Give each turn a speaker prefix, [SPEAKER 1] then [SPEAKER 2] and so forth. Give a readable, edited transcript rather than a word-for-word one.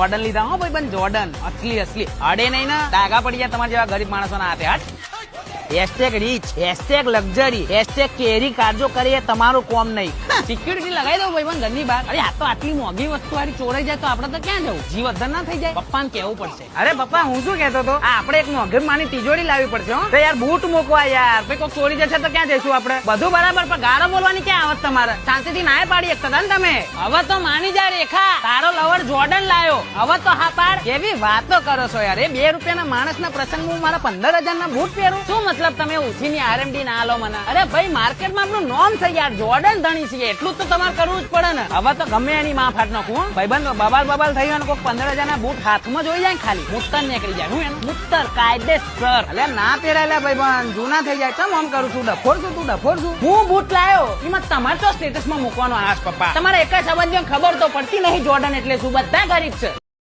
[SPEAKER 1] Jordan લીધા હો ભાઈ, જોર્ડન અસલી અસલી અડે નહીં ને, ડાઘા પડી જાય તમારા જેવા ગરીબ માણસોના હાથે. હટ hashtag rich, hashtag luxury, hashtag carry કારજો કરીએ તમારું કોમ નહીં. સિક્યુરિટી લગાવી દો ભાઈ ઘરની બહાર. અરે આ તો આટલી મોંઘી વસ્તુ વાળી ચોરાઈ જાય તો આપડે તો ક્યાં જવું? જીવ અધર ના થઈ જાય? પપ્પાને કેવું પડશે. અરે પપ્પા હું શું કહેતો હતો, આપણે એક મોંઘી તિજોરી લાવવી પડશે. હો યાર બૂટ મૂકવા યાર, ભાઈ કોઈ ચોરી જશે તો ક્યાં જઈશું આપણે? બધું બરાબર પણ ગાળો બોલવાની ક્યાં આવત તમારે? શાંતિથી ના પાડી એકતા ને તમે. હવે તો માની જા રેખા, તારો લવર જોર્ડન લાયો, હવે તો હા પાડ. કેવી વાતો કરો છો યાર? એ 2 રૂપિયાના માણસના પ્રસંગમાં મારા 15,000 ના બૂટ પહેરું? શું મતલબ તમે ઉછીની આરએમડી ના લો મને? અરે ભાઈ માર્કેટમાં આપણું નોમ છે યાર, જોર્ડન ધણી છે, એટલું તો તમારે કરવું જ પડે ને. હવે તો ગમે એની માં ફાટ નાખું. ભાઈબંધ બબાલ થઈ ગયો, કોઈ 15,000 ના બૂટ હાથમાં જોઈ જાય ખાલી મુત્તર નીકળી જાય. હું એનું મુત્તર કાયદેસર એટલે ના પહેરાયેલા ભાઈબંધ જૂના થઈ જાય. ચમ આમ કરું છું? ડફોર છું તું? ડફોર છું હું? બૂટ લાયો એમાં તમારે તો સ્ટેટસ માં મૂકવાનો આશ પપ્પા. તમારે એક જ સંબંધીઓ ખબર તો પડતી નહીં જોર્ડન એટલે શું? બધા ગરીબ છે.